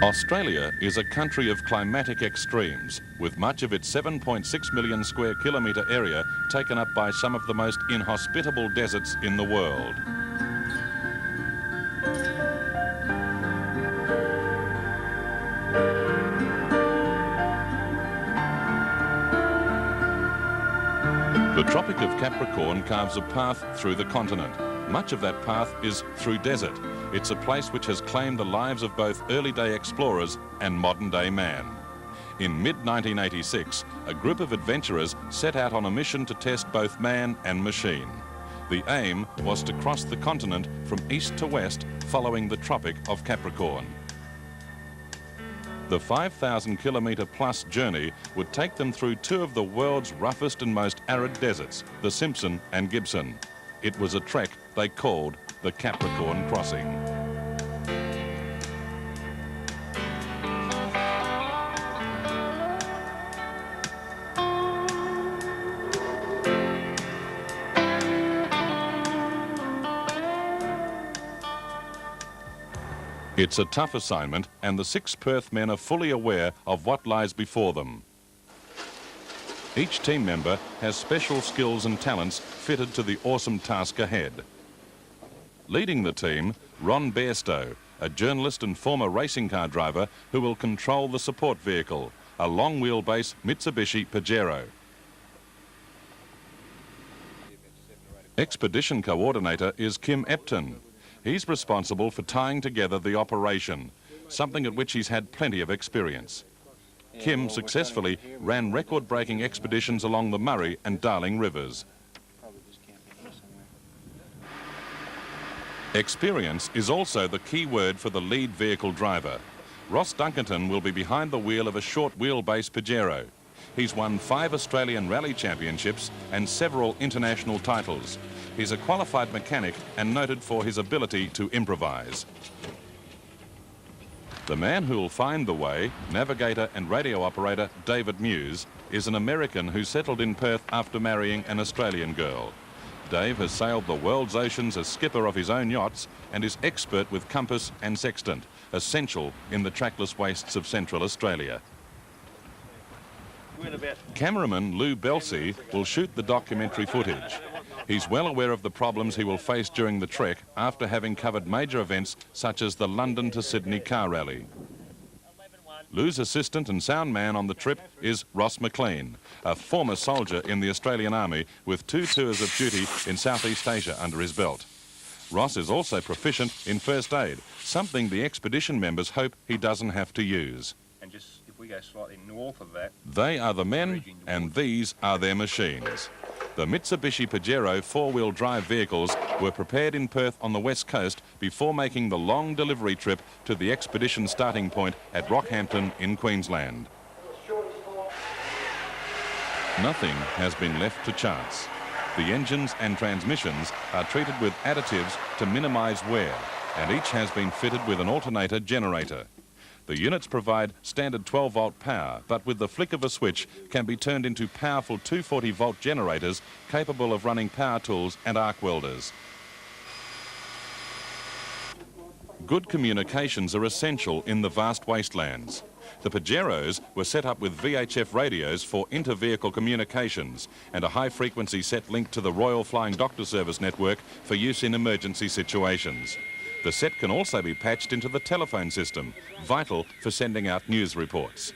Australia is a country of climatic extremes, with much of its 7.6 million square kilometre area taken up by some of the most inhospitable deserts in the world. The Tropic of Capricorn carves a path through the continent. Much of that path is through desert. It's a place which has claimed the lives of both early-day explorers and modern-day man. In mid-1986, a group of adventurers set out on a mission to test both man and machine. The aim was to cross the continent from east to west following the Tropic of Capricorn. The 5,000 kilometre plus journey would take them through two of the world's roughest and most arid deserts, the Simpson and Gibson. It was a trek they called the Capricorn Crossing. It's a tough assignment, and the 6 Perth men are fully aware of what lies before them. Each team member has special skills and talents fitted to the awesome task ahead. Leading the team, Ron Bairstow, a journalist and former racing car driver who will control the support vehicle, a long wheelbase Mitsubishi Pajero. Expedition coordinator is Kim Epton. He's responsible for tying together the operation, something at which he's had plenty of experience. Kim successfully ran record-breaking expeditions along the Murray and Darling rivers. Experience is also the key word for the lead vehicle driver. Ross Dunkerton will be behind the wheel of a short wheelbase Pajero. He's won 5 Australian Rally Championships and several international titles. He's a qualified mechanic and noted for his ability to improvise. The man who'll find the way, navigator and radio operator David Muse, is an American who settled in Perth after marrying an Australian girl. Dave has sailed the world's oceans as skipper of his own yachts and is expert with compass and sextant, essential in the trackless wastes of Central Australia. Cameraman Lou Belsey will shoot the documentary footage. He's well aware of the problems he will face during the trek after having covered major events such as the London to Sydney car rally. Lou's assistant and sound man on the trip is Ross McLean, a former soldier in the Australian Army with 2 tours of duty in Southeast Asia under his belt. Ross is also proficient in first aid, something the expedition members hope he doesn't have to use. And just if we go slightly north of that... They are the men and these are their machines. The Mitsubishi Pajero 4-wheel drive vehicles were prepared in Perth on the west coast before making the long delivery trip to the expedition starting point at Rockhampton in Queensland. Nothing has been left to chance. The engines and transmissions are treated with additives to minimise wear, and each has been fitted with an alternator generator. The units provide standard 12-volt power, but with the flick of a switch can be turned into powerful 240-volt generators capable of running power tools and arc welders. Good communications are essential in the vast wastelands. The Pajeros were set up with VHF radios for inter-vehicle communications and a high-frequency set linked to the Royal Flying Doctor Service network for use in emergency situations. The set can also be patched into the telephone system, vital for sending out news reports.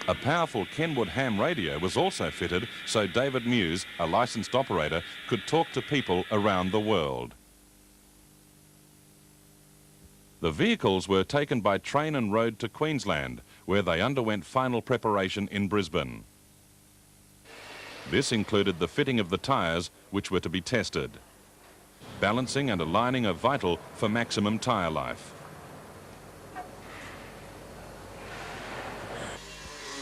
A powerful Kenwood ham radio was also fitted so David Muse, a licensed operator, could talk to people around the world. The vehicles were taken by train and road to Queensland, where they underwent final preparation in Brisbane. This included the fitting of the tyres, which were to be tested. Balancing and aligning are vital for maximum tyre life.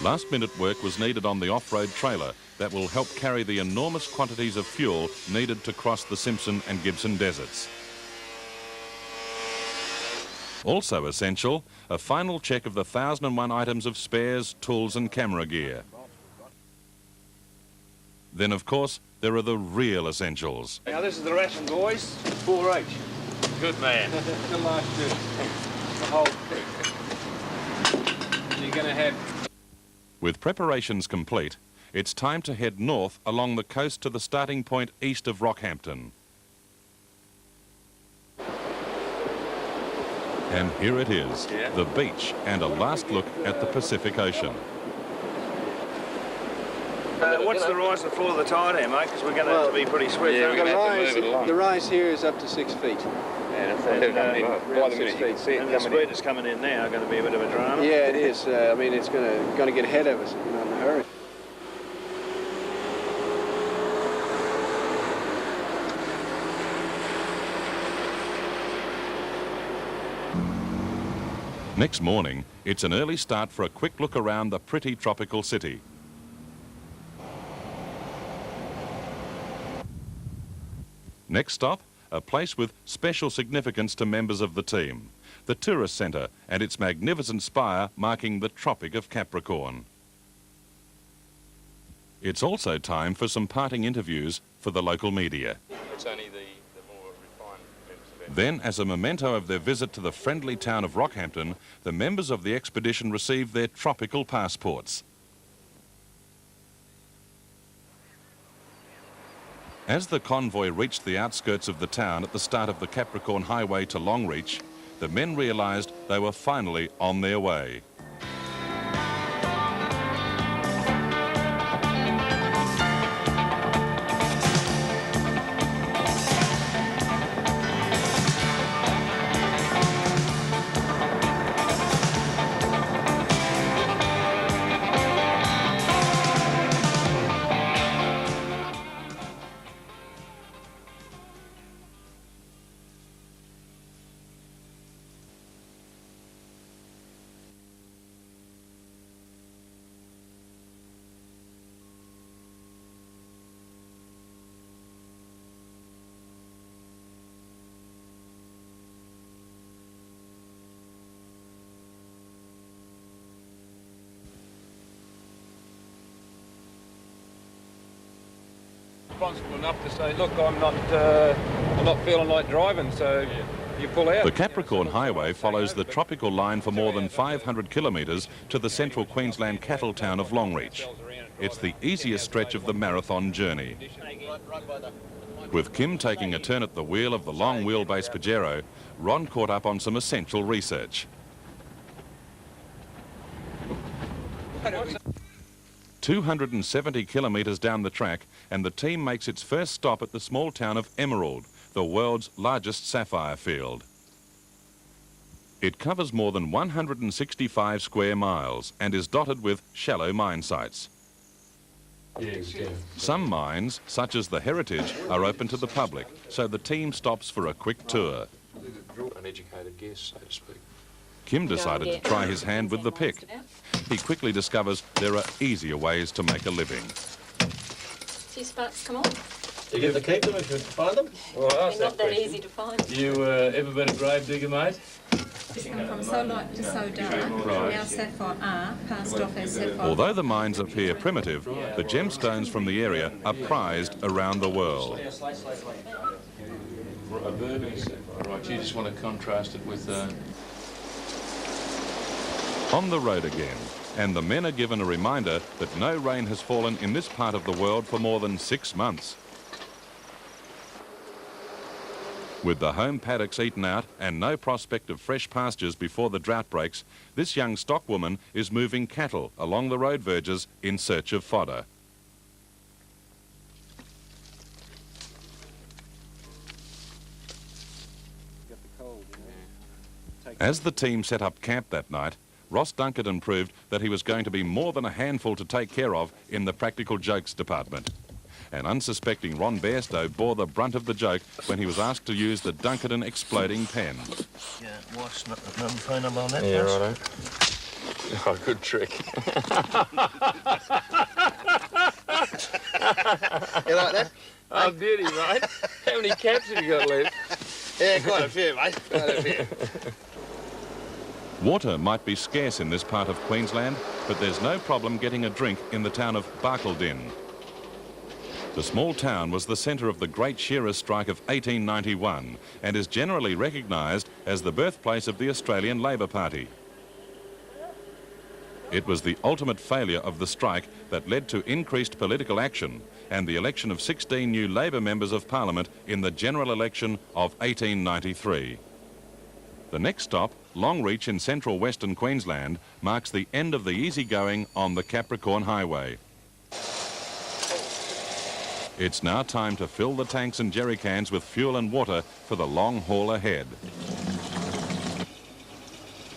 Last-minute work was needed on the off-road trailer that will help carry the enormous quantities of fuel needed to cross the Simpson and Gibson deserts. Also essential, a final check of the 1,001 items of spares, tools and camera gear. Then, of course, there are the real essentials. Now, this is the ration, boys. 4H. Good man. The last two. the whole thing. You're going to have... With preparations complete, it's time to head north along the coast to the starting point east of Rockhampton. And here it is, the beach and a last look at the Pacific Ocean. What's the rise and fall of the tide here, mate? Because we're going to have to be pretty swift. Yeah, we're going to have to move it along. The rise here is up to 6 feet. Yeah, by the minute you can see it and the coming speed in. that's coming in now are going to be a bit of a drama. Yeah, it is. I mean, it's going to get ahead of us, you know, in a hurry. Next morning, it's an early start for a quick look around the pretty tropical city. Next stop, a place with special significance to members of the team, the Tourist Centre and its magnificent spire marking the Tropic of Capricorn. It's also time for some parting interviews for the local media. It's only the more refined members of it. Then, as a memento of their visit to the friendly town of Rockhampton, the members of the expedition received their tropical passports. As the convoy reached the outskirts of the town at the start of the Capricorn Highway to Longreach, the men realised they were finally on their way. Responsible enough to say, look, I'm not feeling like driving, so you pull out. The Capricorn Highway follows the tropical line for more than 500 kilometres to the central Queensland cattle town of Longreach. It's the easiest stretch of the marathon journey. With Kim taking a turn at the wheel of the long wheelbase Pajero, Ron caught up on some essential research. 270 kilometres down the track, and the team makes its first stop at the small town of Emerald, the world's largest sapphire field. It covers more than 165 square miles and is dotted with shallow mine sites. Some mines, such as the Heritage, are open to the public, so the team stops for a quick tour. An educated guess, so to speak. Kim decided to try his hand with the pick. He quickly discovers there are easier ways to make a living. See sparks come on? You get to keep them if you find them? Well, They're not that easy to find. You ever been a grave digger, mate? It's come from so light to so dark. Our sapphire are passed off as sapphire. Although the mines appear primitive, the gemstones from the area are prized around the world. A burgundy sapphire, right? You just want to contrast it with... On the road again, and the men are given a reminder that no rain has fallen in this part of the world for more than 6 months. With the home paddocks eaten out and no prospect of fresh pastures before the drought breaks, this young stockwoman is moving cattle along the road verges in search of fodder. As the team set up camp that night, Ross Dunkerton proved that he was going to be more than a handful to take care of in the practical jokes department. And unsuspecting Ron Bairstow bore the brunt of the joke when he was asked to use the Dunkerton exploding pen. Yeah, wife's not the phone number on that. Yeah, righto. Oh, good trick. You like that? Oh, beauty, mate. How many caps have you got left? Yeah, quite a few, mate. Quite a few. Water might be scarce in this part of Queensland, but there's no problem getting a drink in the town of Barcaldine. The small town was the centre of the Great Shearers' Strike of 1891 and is generally recognised as the birthplace of the Australian Labor Party. It was the ultimate failure of the strike that led to increased political action and the election of 16 new Labor members of Parliament in the general election of 1893. The next stop, Longreach in central Western Queensland, marks the end of the easygoing on the Capricorn Highway. It's now time to fill the tanks and jerry cans with fuel and water for the long haul ahead.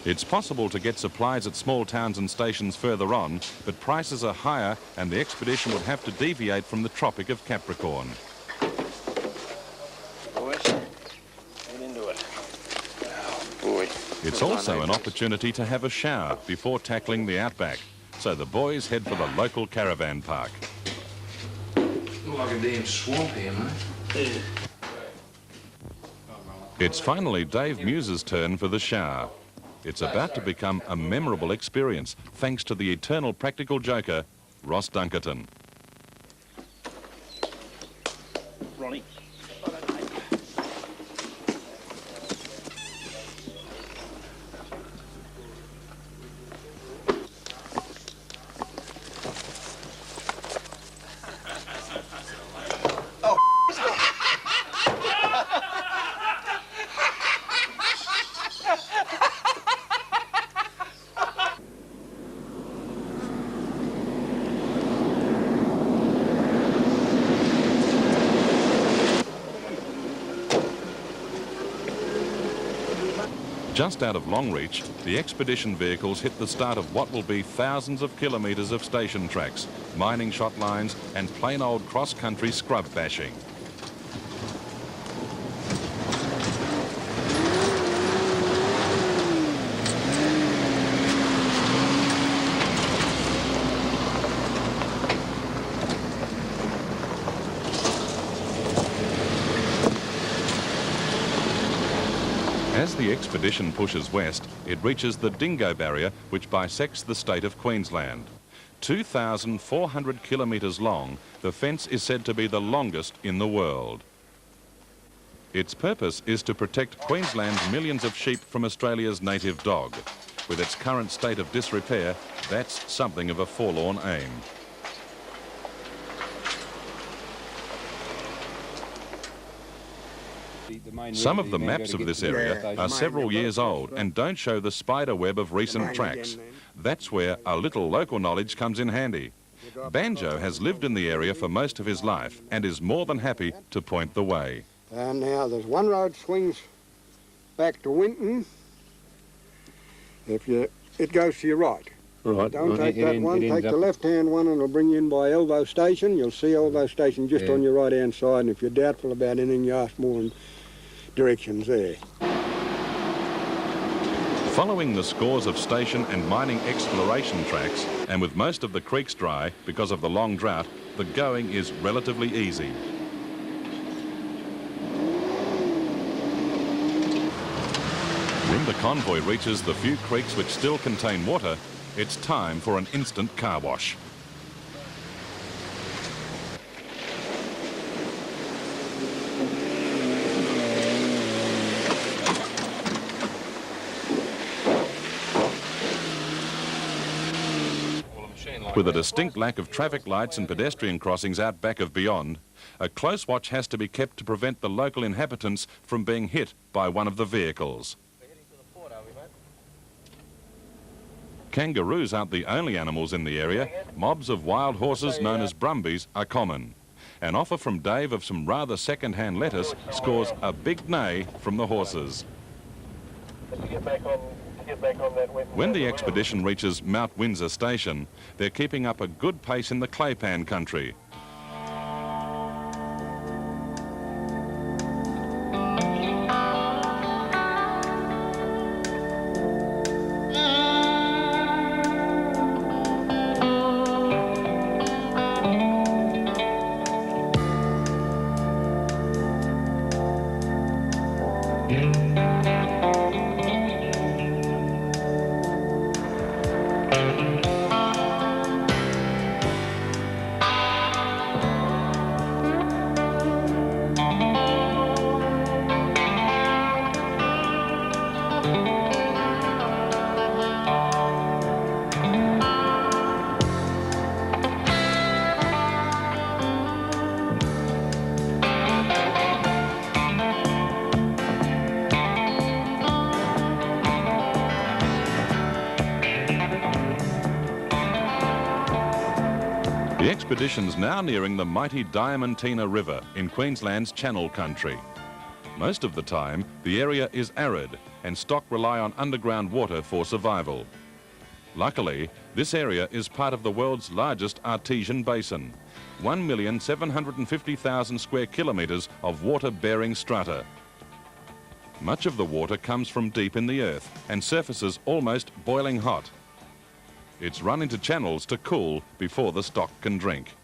It's possible to get supplies at small towns and stations further on, but prices are higher and the expedition would have to deviate from the Tropic of Capricorn. Boys, get into it. Oh, boy. It's also an opportunity to have a shower before tackling the outback, so the boys head for the local caravan park. Look like a damn swamp here, mate. It's finally Dave Muse's turn for the shower. It's about to become a memorable experience, thanks to the eternal practical joker, Ross Dunkerton. Ronnie. Just out of Longreach, the expedition vehicles hit the start of what will be thousands of kilometres of station tracks, mining shot lines and plain old cross-country scrub bashing. As the expedition pushes west, it reaches the Dingo Barrier, which bisects the state of Queensland. 2,400 kilometres long, the fence is said to be the longest in the world. Its purpose is to protect Queensland's millions of sheep from Australia's native dog. With its current state of disrepair, that's something of a forlorn aim. Some of the maps of this area are several years old and don't show the spider web of recent tracks. That's where a little local knowledge comes in handy. Banjo has lived in the area for most of his life and is more than happy to point the way. Now there's one road swings back to Winton. It goes to your right. Right. Don't take that one, take the left-hand one and it'll bring you in by Elbow Station. You'll see Elbow Station just on your right-hand side, and if you're doubtful about anything, you ask more directions there. Following the scores of station and mining exploration tracks, and with most of the creeks dry because of the long drought, the going is relatively easy. When the convoy reaches the few creeks which still contain water, it's time for an instant car wash. With a distinct lack of traffic lights and pedestrian crossings out back of Beyond, a close watch has to be kept to prevent the local inhabitants from being hit by one of the vehicles. Kangaroos aren't the only animals in the area. Mobs of wild horses known as brumbies are common. An offer from Dave of some rather second-hand lettuce scores a big neigh from the horses. When the expedition reaches Mount Windsor Station, they're keeping up a good pace in the claypan country. expedition's now nearing the mighty Diamantina River in Queensland's Channel Country. Most of the time, the area is arid and stock rely on underground water for survival. Luckily, this area is part of the world's largest artesian basin, 1,750,000 square kilometres of water-bearing strata. Much of the water comes from deep in the earth and surfaces almost boiling hot. It's run into channels to cool before the stock can drink.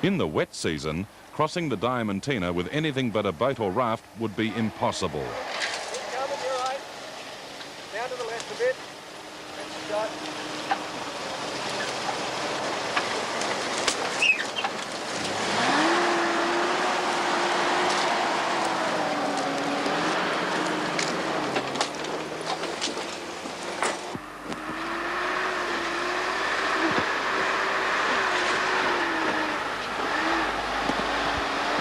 In the wet season, crossing the Diamantina with anything but a boat or raft would be impossible. Down to the left a bit. That's the shot.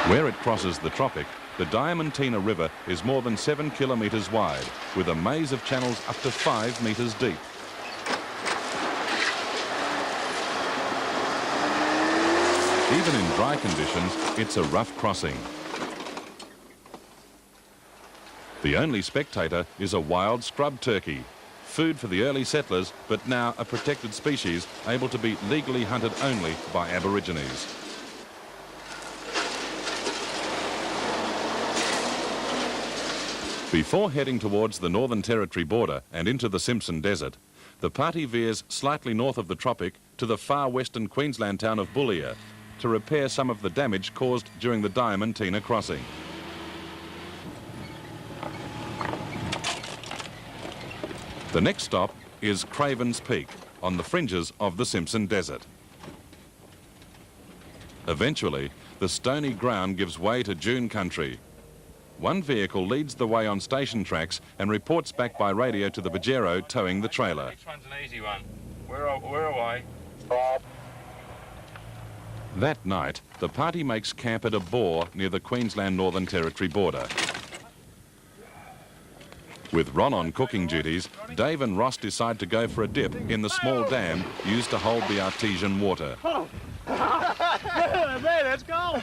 Where it crosses the tropic, the Diamantina River is more than 7 kilometres wide, with a maze of channels up to 5 metres deep. Even in dry conditions, it's a rough crossing. The only spectator is a wild scrub turkey, food for the early settlers, but now a protected species able to be legally hunted only by Aborigines. Before heading towards the Northern Territory border and into the Simpson Desert, the party veers slightly north of the tropic to the far western Queensland town of Boulia to repair some of the damage caused during the Diamantina crossing. The next stop is Craven's Peak, on the fringes of the Simpson Desert. Eventually, the stony ground gives way to dune country. One vehicle leads the way on station tracks and reports back by radio to the Pajero towing the trailer. Next one's an easy one. We're away. That night, the party makes camp at a bore near the Queensland Northern Territory border. With Ron on cooking duties, Dave and Ross decide to go for a dip in the small dam used to hold the artesian water. Let's go.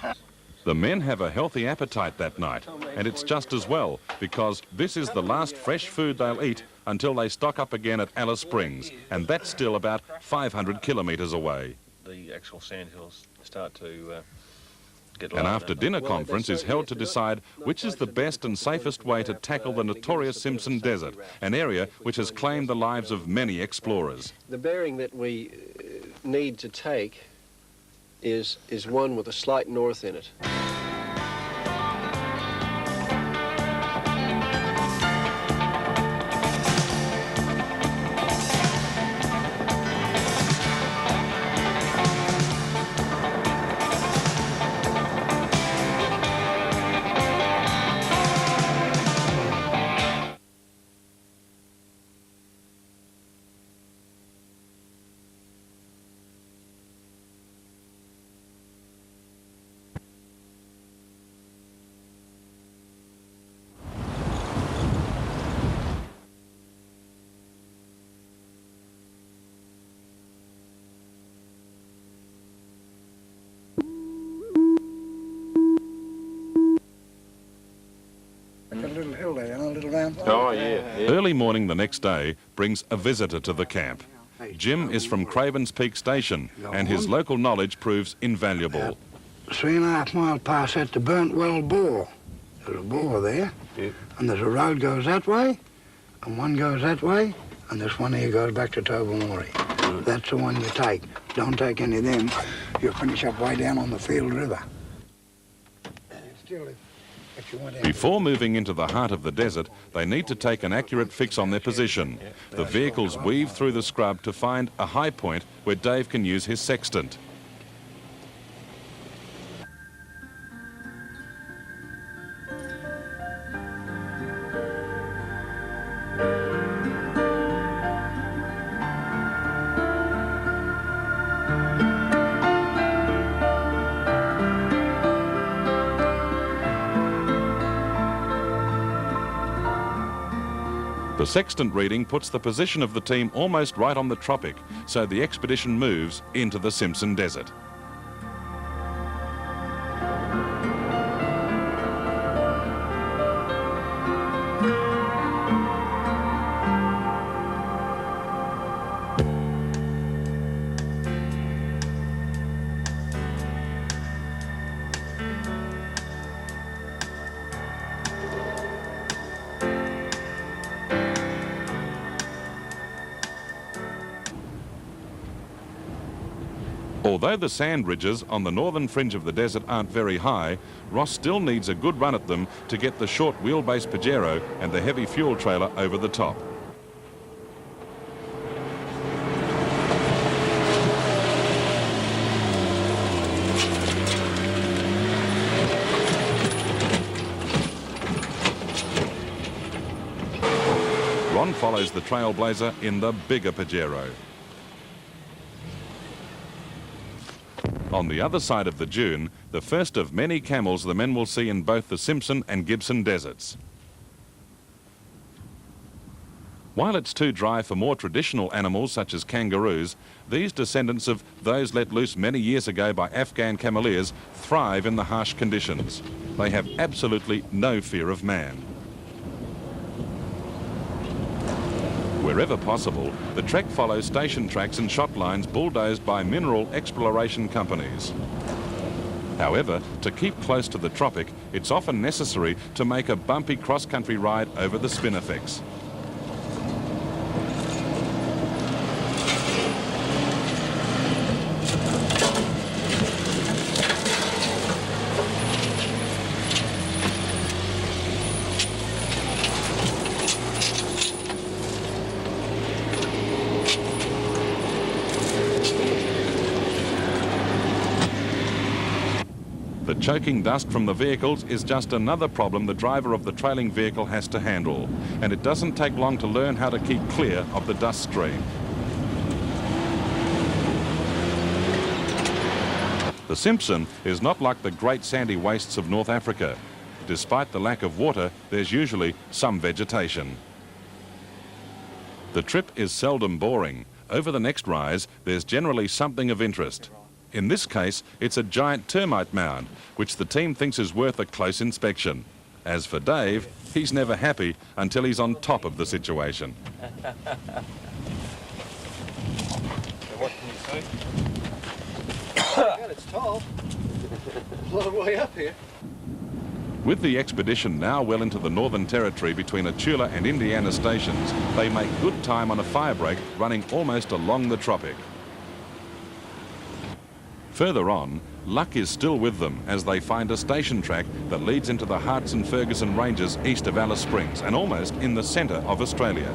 The men have a healthy appetite that night, and it's just as well, because this is the last fresh food they'll eat until they stock up again at Alice Springs, and that's still about 500 kilometres away. The actual sandhills start to get An after-dinner conference is held to decide which is the best and safest way to tackle the notorious Simpson Desert, an area which has claimed the lives of many explorers. The bearing that we need to take is one with a slight north in it. Oh, yeah. Early morning the next day brings a visitor to the camp. Jim is from Craven's Peak Station, and his local knowledge proves invaluable. 3.5 miles past that, the Burnt Well bore. There's a bore there, and there's a road goes that way, and one goes that way, and this one here goes back to Tobermory. That's the one you take. Don't take any of them. You'll finish up way down on the Field River. Before moving into the heart of the desert, they need to take an accurate fix on their position. The vehicles weave through the scrub to find a high point where Dave can use his sextant. The sextant reading puts the position of the team almost right on the tropic, so the expedition moves into the Simpson Desert. Although the sand ridges on the northern fringe of the desert aren't very high, Ross still needs a good run at them to get the short wheelbase Pajero and the heavy fuel trailer over the top. Ron follows the Trailblazer in the bigger Pajero. On the other side of the dune, the first of many camels the men will see in both the Simpson and Gibson deserts. While it's too dry for more traditional animals such as kangaroos, these descendants of those let loose many years ago by Afghan cameleers thrive in the harsh conditions. They have absolutely no fear of man. Wherever possible, the trek follows station tracks and shot lines bulldozed by mineral exploration companies. However, to keep close to the tropic, it's often necessary to make a bumpy cross-country ride over the spinifex. The choking dust from the vehicles is just another problem the driver of the trailing vehicle has to handle, and it doesn't take long to learn how to keep clear of the dust stream. The Simpson is not like the great sandy wastes of North Africa. Despite the lack of water, there's usually some vegetation. The trip is seldom boring. Over the next rise, there's generally something of interest. In this case, it's a giant termite mound, which the team thinks is worth a close inspection. As for Dave, he's never happy until he's on top of the situation. What can you see? God, it's tall. A long way up here. With the expedition now well into the Northern Territory between Achula and Indiana stations, they make good time on a firebreak running almost along the tropic. Further on, luck is still with them as they find a station track that leads into the Harts and Ferguson Ranges east of Alice Springs and almost in the centre of Australia.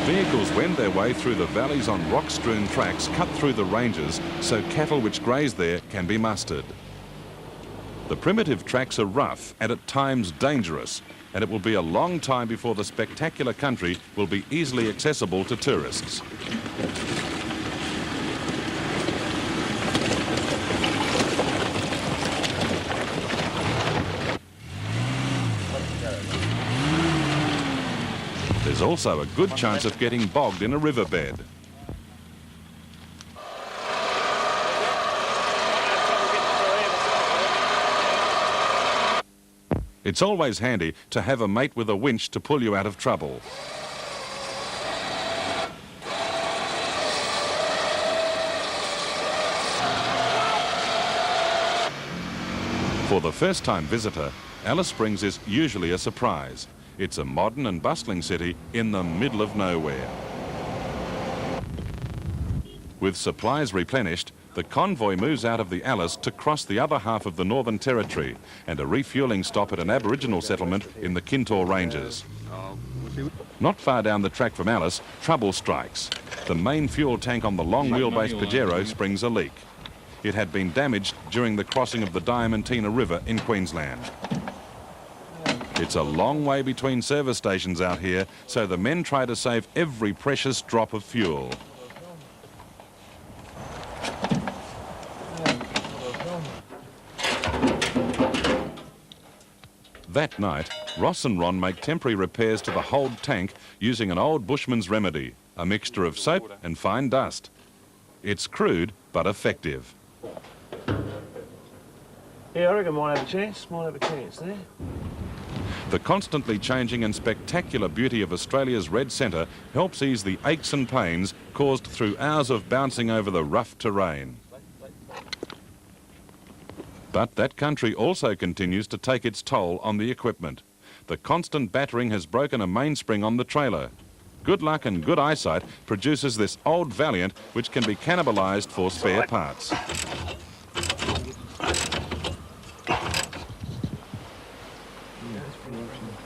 Vehicles wend their way through the valleys on rock-strewn tracks cut through the ranges so cattle which graze there can be mustered. The primitive tracks are rough and at times dangerous, and it will be a long time before the spectacular country will be easily accessible to tourists. There's also a good chance of getting bogged in a riverbed. It's always handy to have a mate with a winch to pull you out of trouble. For the first-time visitor, Alice Springs is usually a surprise. It's a modern and bustling city in the middle of nowhere. With supplies replenished, the convoy moves out of the Alice to cross the other half of the Northern Territory and a refuelling stop at an Aboriginal settlement in the Kintore Ranges. Not far down the track from Alice, trouble strikes. The main fuel tank on the long wheelbase Pajero springs a leak. It had been damaged during the crossing of the Diamantina River in Queensland. It's a long way between service stations out here, so the men try to save every precious drop of fuel. That night, Ross and Ron make temporary repairs to the hold tank using an old bushman's remedy, a mixture of soap and fine dust. It's crude but effective. Yeah, I reckon might have a chance there. The constantly changing and spectacular beauty of Australia's red centre helps ease the aches and pains caused through hours of bouncing over the rough terrain. But that country also continues to take its toll on the equipment. The constant battering has broken a mainspring on the trailer. Good luck and good eyesight produces this old Valiant, which can be cannibalised for spare parts.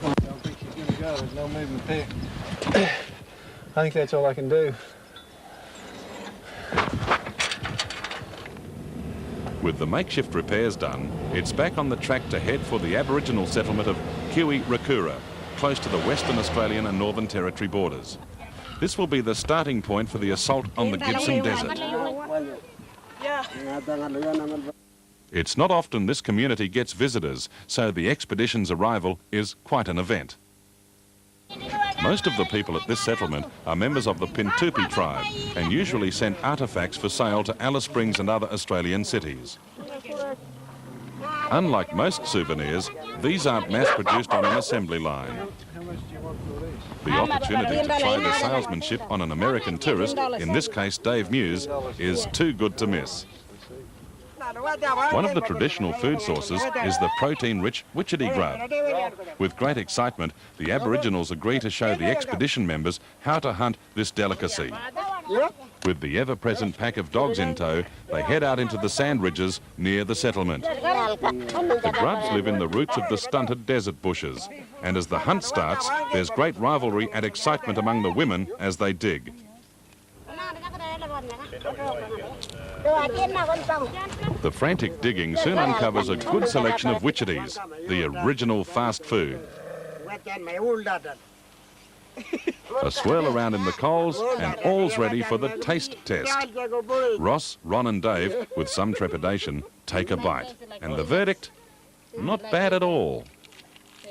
I don't think she's going to go. There's no movement there. I think that's all I can do. With the makeshift repairs done, it's back on the track to head for the Aboriginal settlement of Kiwi-Rakura, close to the Western Australian and Northern Territory borders. This will be the starting point for the assault on the Gibson Desert. It's not often this community gets visitors, so the expedition's arrival is quite an event. Most of the people at this settlement are members of the Pintupi tribe and usually send artefacts for sale to Alice Springs and other Australian cities. Unlike most souvenirs, these aren't mass-produced on an assembly line. The opportunity to try the salesmanship on an American tourist, in this case Dave Muse, is too good to miss. One of the traditional food sources is the protein-rich witchetty grub. With great excitement, the Aboriginals agree to show the expedition members how to hunt this delicacy. With the ever-present pack of dogs in tow, they head out into the sand ridges near the settlement. The grubs live in the roots of the stunted desert bushes, and as the hunt starts, there's great rivalry and excitement among the women as they dig. The frantic digging soon uncovers a good selection of witchetties, the original fast food. A swirl around in the coals and all's ready for the taste test. Ross, Ron and Dave, with some trepidation, take a bite. And the verdict? Not bad at all.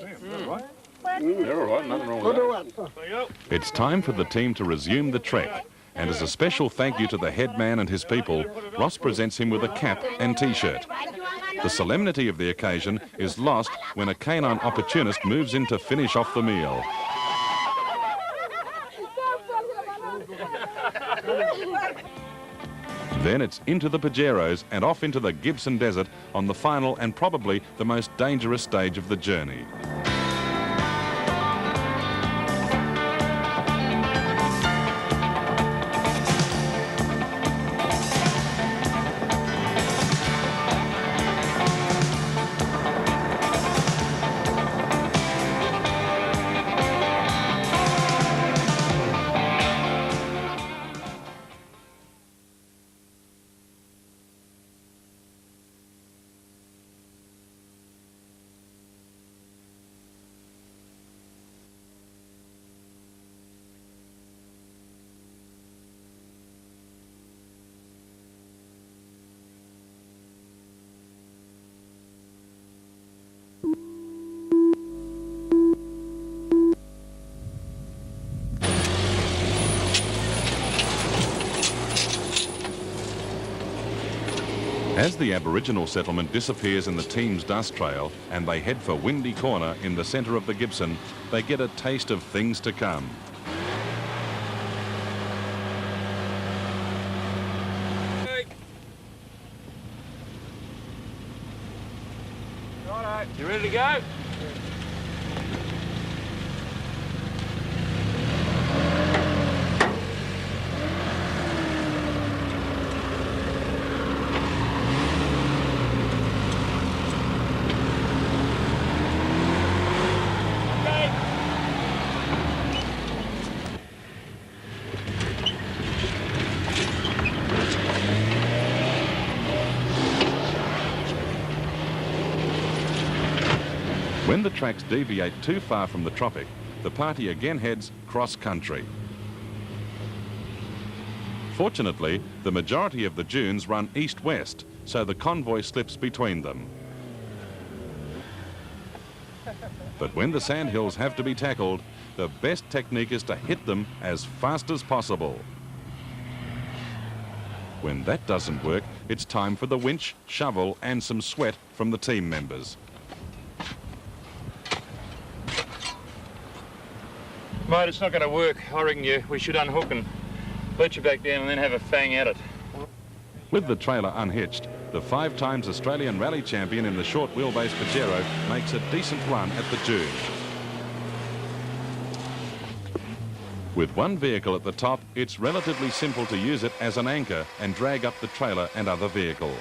They're all right, nothing wrong with that. It's time for the team to resume the trek. And as a special thank you to the head man and his people, Ross presents him with a cap and T-shirt. The solemnity of the occasion is lost when a canine opportunist moves in to finish off the meal. Then it's into the Pajeros and off into the Gibson Desert on the final and probably the most dangerous stage of the journey. As the Aboriginal settlement disappears in the team's dust trail and they head for Windy Corner in the centre of the Gibson, they get a taste of things to come. Righto, you ready to go? When the tracks deviate too far from the Tropic, the party again heads cross-country. Fortunately, the majority of the dunes run east-west, so the convoy slips between them. But when the sandhills have to be tackled, the best technique is to hit them as fast as possible. When that doesn't work, it's time for the winch, shovel and some sweat from the team members. Mate, it's not going to work. I reckon we should unhook and let you back down and then have a fang at it. With the trailer unhitched, the 5-times Australian rally champion in the short wheelbase Pajero makes a decent run at the dune. With one vehicle at the top, it's relatively simple to use it as an anchor and drag up the trailer and other vehicle.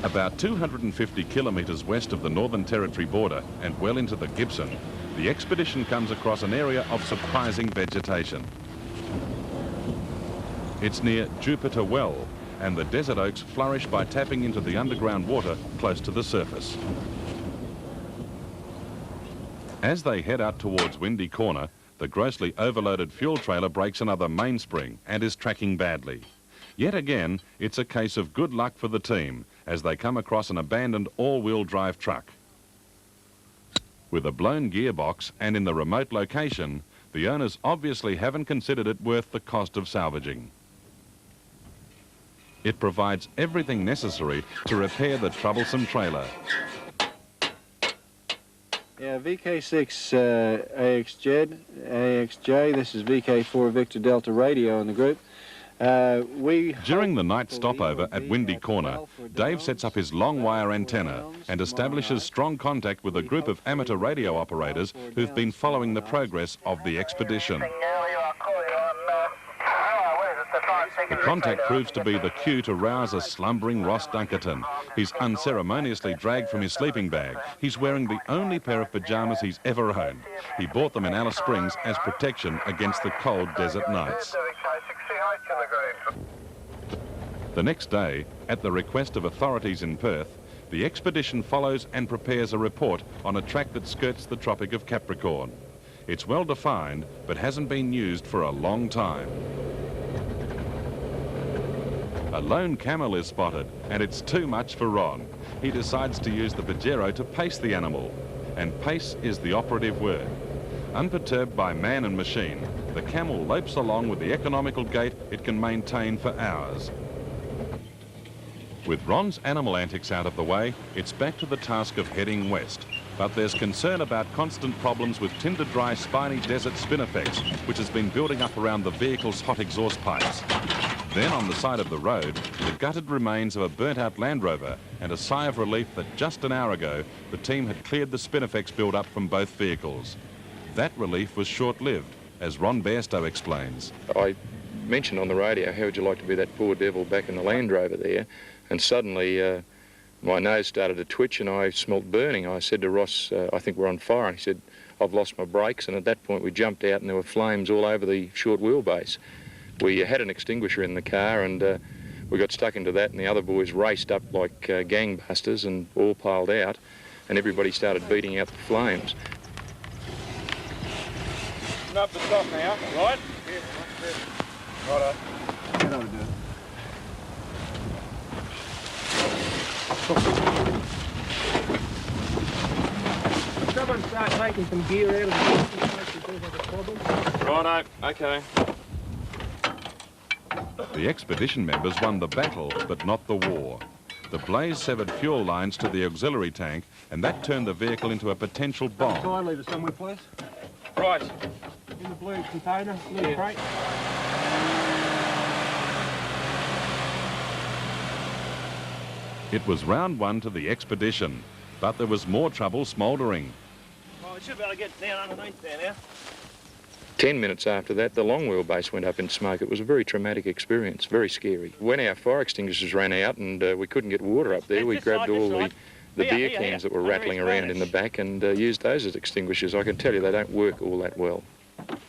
About 250 kilometres west of the Northern Territory border and well into the Gibson, the expedition comes across an area of surprising vegetation. It's near Jupiter Well, and the desert oaks flourish by tapping into the underground water close to the surface. As they head out towards Windy Corner, the grossly overloaded fuel trailer breaks another mainspring and is tracking badly. Yet again, it's a case of good luck for the team as they come across an abandoned all-wheel drive truck. With a blown gearbox and in the remote location, the owners obviously haven't considered it worth the cost of salvaging. It provides everything necessary to repair the troublesome trailer. Yeah, VK6 AXJ, this is VK4 Victor Delta Radio in the group. During the night stopover at Windy Corner, Dave sets up his long wire antenna and establishes strong contact with a group of amateur radio operators who've been following the progress of the expedition. The contact proves to be the cue to rouse a slumbering Ross Dunkerton. He's unceremoniously dragged from his sleeping bag. He's wearing the only pair of pyjamas he's ever owned. He bought them in Alice Springs as protection against the cold desert nights. The next day, at the request of authorities in Perth, the expedition follows and prepares a report on a track that skirts the Tropic of Capricorn. It's well defined, but hasn't been used for a long time. A lone camel is spotted, and it's too much for Ron. He decides to use the Pajero to pace the animal, and pace is the operative word. Unperturbed by man and machine, the camel lopes along with the economical gait it can maintain for hours. With Ron's animal antics out of the way, it's back to the task of heading west. But there's concern about constant problems with tinder-dry spiny desert spin effects, which has been building up around the vehicle's hot exhaust pipes. Then on the side of the road, the gutted remains of a burnt-out Land Rover and a sigh of relief that just an hour ago, the team had cleared the spin effects build-up from both vehicles. That relief was short-lived, as Ron Bairstow explains. I mentioned on the radio, how would you like to be that poor devil back in the Land Rover there? And suddenly my nose started to twitch and I smelt burning. I said to Ross, I think we're on fire. And he said, I've lost my brakes. And at that point we jumped out and there were flames all over the short wheelbase. We had an extinguisher in the car and we got stuck into that, and the other boys raced up like gangbusters and all piled out, and everybody started beating out the flames. Up the top now, right? Yeah, righto. That ought to do it. Someone start taking some gear out of the Righto, okay. The expedition members won the battle, but not the war. The blaze severed fuel lines to the auxiliary tank, and that turned the vehicle into a potential bomb. Can I leave it somewhere, please? Right. In the blue container, little crate. It was round one to the expedition, but there was more trouble smouldering. Oh, we should be able to get down underneath there now. 10 minutes after that, the long wheelbase went up in smoke. It was a very traumatic experience, very scary. When our fire extinguishers ran out and we couldn't get water up there, we grabbed all the beer cans that were rattling around in the back and used those as extinguishers. I can tell you they don't work all that well.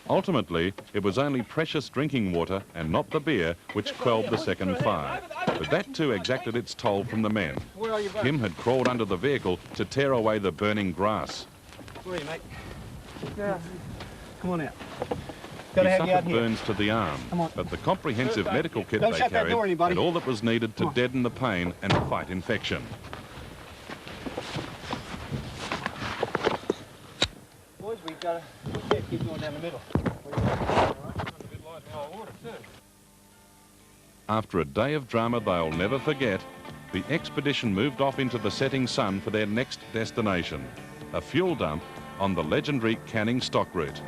Ultimately, it was only precious drinking water and not the beer which quelled the second fire. But that too exacted its toll from the men. Kim had crawled under the vehicle to tear away the burning grass. Where are you, mate? Yeah. Come on out. He suffered burns to the arm, but the comprehensive medical kit they carried had all that was needed to deaden the pain and fight infection. Boys, we've got to keep going down the middle. After a day of drama they'll never forget, the expedition moved off into the setting sun for their next destination, a fuel dump on the legendary Canning stock route.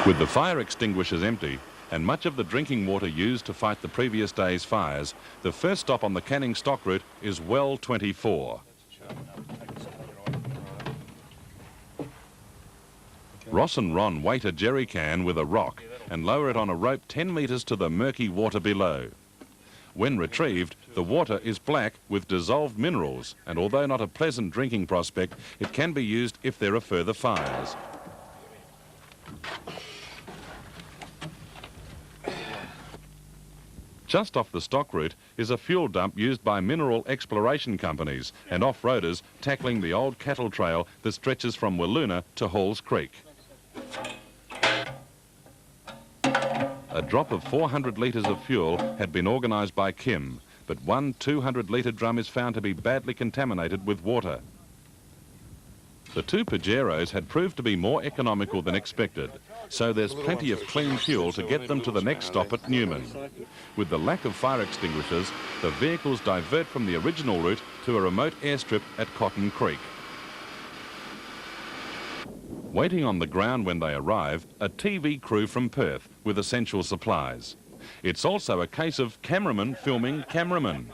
With the fire extinguishers empty and much of the drinking water used to fight the previous day's fires, the first stop on the Canning stock route is well 24. Ross and Ron weight a jerry can with a rock and lower it on a rope 10 metres to the murky water below. When retrieved, the water is black with dissolved minerals, and although not a pleasant drinking prospect, it can be used if there are further fires. Just off the stock route is a fuel dump used by mineral exploration companies and off-roaders tackling the old cattle trail that stretches from Willoona to Halls Creek. A drop of 400 litres of fuel had been organised by Kim, but one 200-litre drum is found to be badly contaminated with water. The two Pajeros had proved to be more economical than expected, so there's plenty of clean fuel to get them to the next stop at Newman. With the lack of fire extinguishers, the vehicles divert from the original route to a remote airstrip at Cotton Creek. Waiting on the ground when they arrive, a TV crew from Perth with essential supplies. It's also a case of cameraman filming cameraman.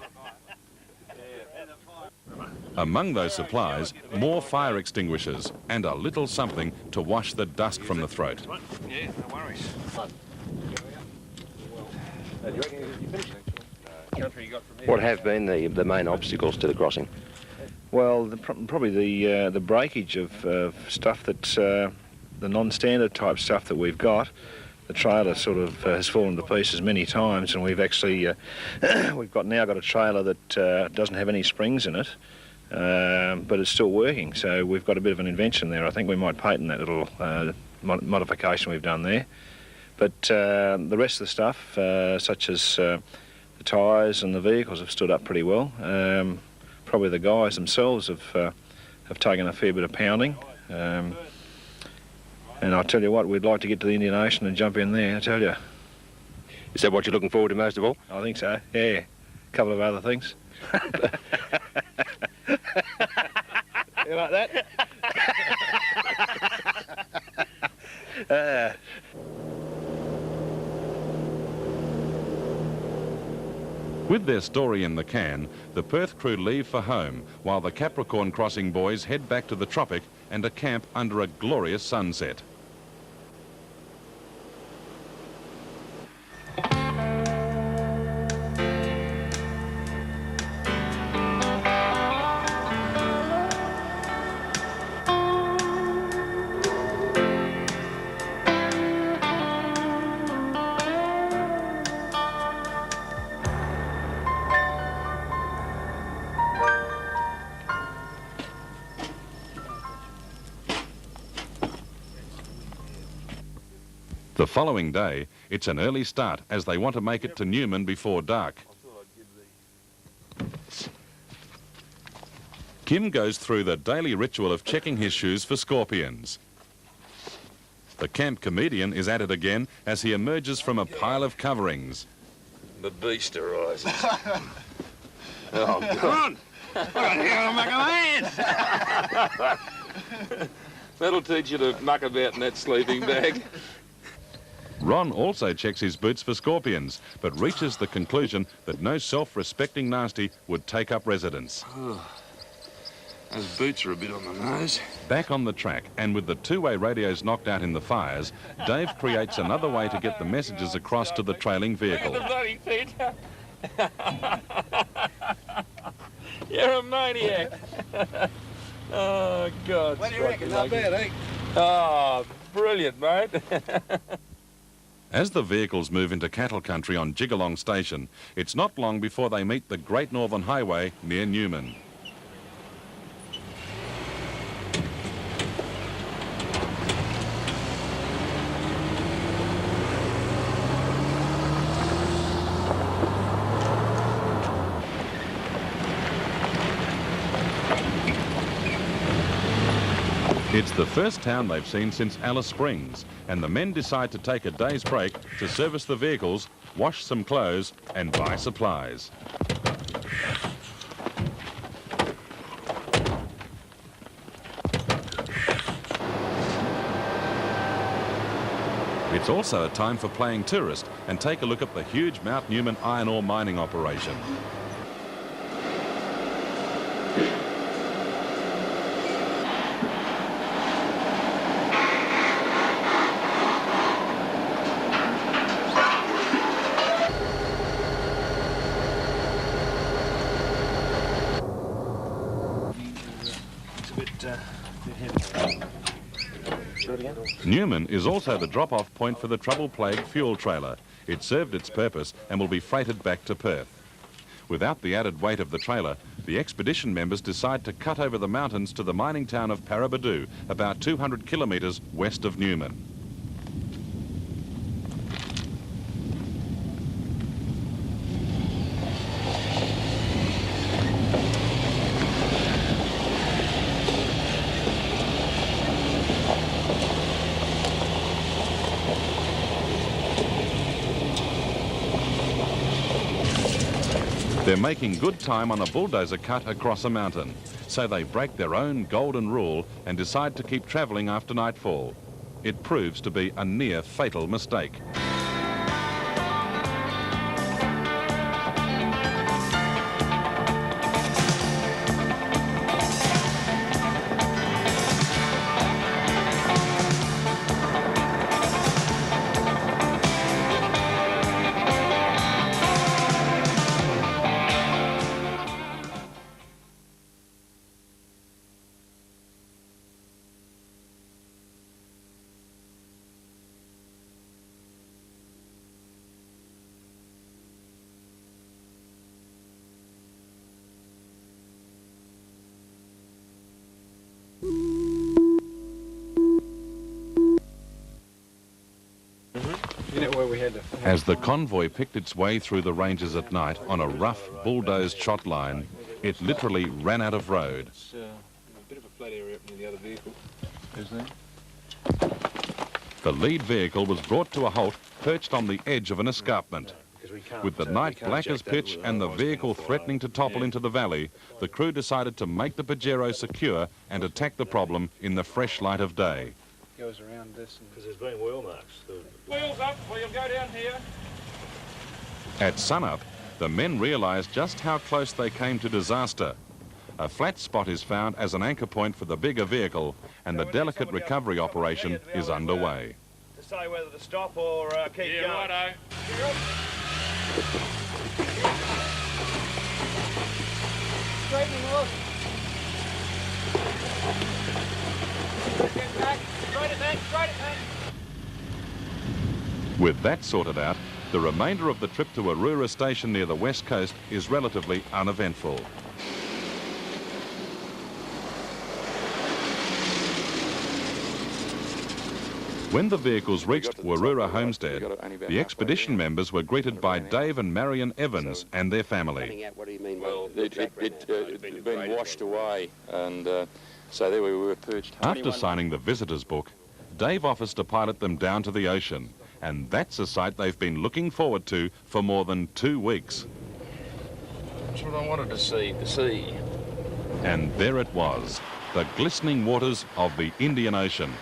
Among those supplies, more fire extinguishers and a little something to wash the dust from the throat. Yeah, no worries. What have been the main obstacles to the crossing? Well, probably the breakage of stuff that's the non-standard type stuff that we've got. The trailer sort of has fallen to pieces many times, and we've actually we've now got a trailer that doesn't have any springs in it. But it's still working, so we've got a bit of an invention there. I think we might patent that little modification we've done there. But the rest of the stuff, such as the tyres and the vehicles, have stood up pretty well. Probably the guys themselves have taken a fair bit of pounding. And I tell you what, we'd like to get to the Indian Ocean and jump in there, I tell you. Is that what you're looking forward to most of all? I think so, yeah. A couple of other things. You like that? With their story in the can, the Perth crew leave for home, while the Capricorn Crossing boys head back to the Tropic and a camp under a glorious sunset. The following day, it's an early start as they want to make it to Newman before dark. Kim goes through the daily ritual of checking his shoes for scorpions. The camp comedian is at it again as he emerges from a pile of coverings. The beast arises. Oh, God. That'll teach you to muck about in that sleeping bag. Ron also checks his boots for scorpions, but reaches the conclusion that no self-respecting nasty would take up residence. Those boots are a bit on the nose. Back on the track, and with the two-way radios knocked out in the fires, Dave creates another way to get the messages across to the trailing vehicle. Look at the bloody feet. You're a maniac. Oh, God. What do you reckon? Not bad, eh? Oh, brilliant, mate. As the vehicles move into cattle country on Jigalong Station, it's not long before they meet the Great Northern Highway near Newman. It's the first town they've seen since Alice Springs, and the men decide to take a day's break to service the vehicles, wash some clothes, and buy supplies. It's also a time for playing tourist and take a look at the huge Mount Newman iron ore mining operation. Newman is also the drop-off point for the trouble-plagued fuel trailer. It served its purpose and will be freighted back to Perth. Without the added weight of the trailer, the expedition members decide to cut over the mountains to the mining town of Parabadoo, about 200 kilometres west of Newman. They're making good time on a bulldozer cut across a mountain, so they break their own golden rule and decide to keep travelling after nightfall. It proves to be a near fatal mistake. As the convoy picked its way through the ranges at night on a rough, bulldozed shot line, it literally ran out of road. It's a bit of a flat area up near the other vehicle. Isn't there? The lead vehicle was brought to a halt, perched on the edge of an escarpment. With the night black as pitch and the vehicle threatening to topple into the valley, the crew decided to make the Pajero secure and attack the problem in the fresh light of day. Goes around this because there's been wheel marks. Wheels up, we'll go down here. At sunup, the men realised just how close they came to disaster. A flat spot is found as an anchor point for the bigger vehicle, and the delicate recovery operation is underway. To say whether to stop or keep going. Righto. Straightening off. Get back. Straight it back, straight it back. With that sorted out, the remainder of the trip to Arura Station near the west coast is relatively uneventful. When the vehicles reached Warura Homestead, the expedition members were greeted by Dave and Marion Evans and their family. What do you mean? Well, it'd been washed away, and so there we were perched. After signing the visitor's book, Dave offers to pilot them down to the ocean, and that's a sight they've been looking forward to for more than 2 weeks. That's what I wanted to see, the sea. And there it was, the glistening waters of the Indian Ocean.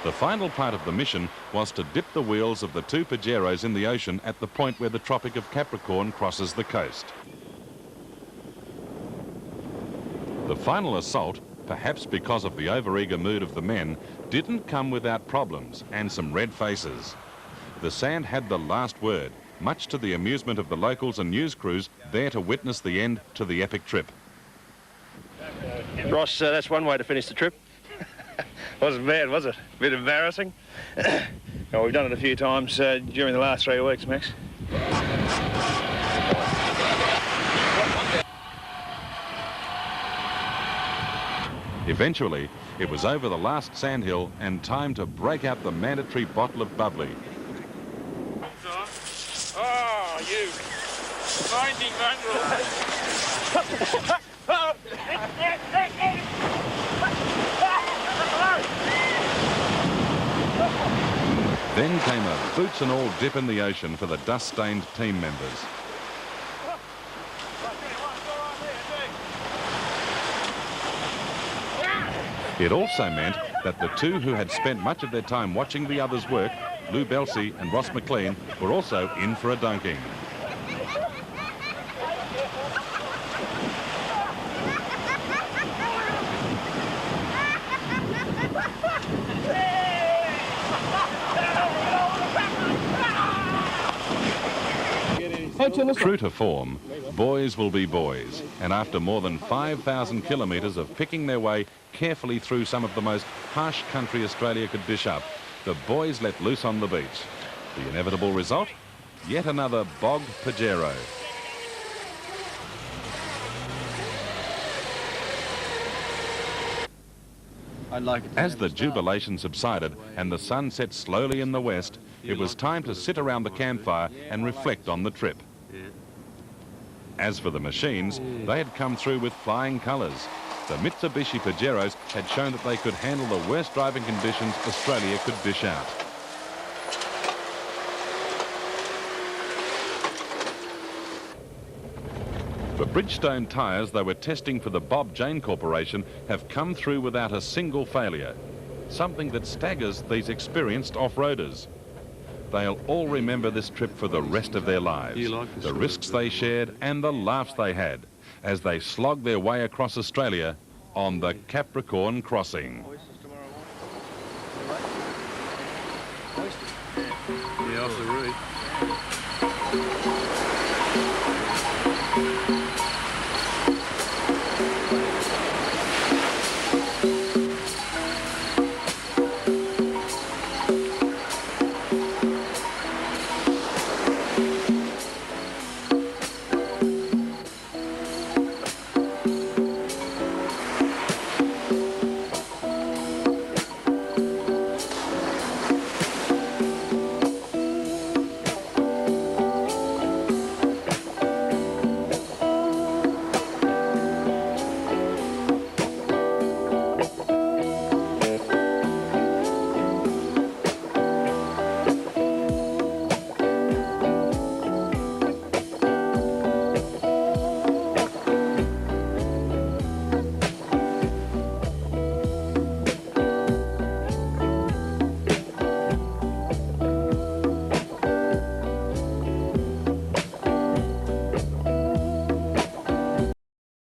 The final part of the mission was to dip the wheels of the 2 Pajeros in the ocean at the point where the Tropic of Capricorn crosses the coast. The final assault, perhaps because of the overeager mood of the men, didn't come without problems and some red faces. The sand had the last word, much to the amusement of the locals and news crews there to witness the end to the epic trip. Ross, that's one way to finish the trip. Wasn't bad, was it? A bit embarrassing. Well, we've done it a few times during the last 3 weeks, Max. Eventually, it was over the last sandhill and time to break out the mandatory bottle of bubbly. Oh, you finding Then came a boots and all dip in the ocean for the dust-stained team members. It also meant that the 2 who had spent much of their time watching the others work, Lou Belsey and Ross McLean, were also in for a dunking. True to form, boys will be boys, and after more than 5,000 kilometres of picking their way carefully through some of the most harsh country Australia could dish up, the boys let loose on the beach. The inevitable result? Yet another bog Pajero. As the jubilation subsided and the sun set slowly in the west, it was time to sit around the campfire and reflect on the trip. As for the machines, they had come through with flying colours. The Mitsubishi Pajeros had shown that they could handle the worst driving conditions Australia could dish out. The Bridgestone tyres they were testing for the Bob Jane Corporation have come through without a single failure, something that staggers these experienced off-roaders. They'll all remember this trip for the rest of their lives, the risks they shared and the laughs they had as they slogged their way across Australia on the Capricorn Crossing. Yeah, off the reef.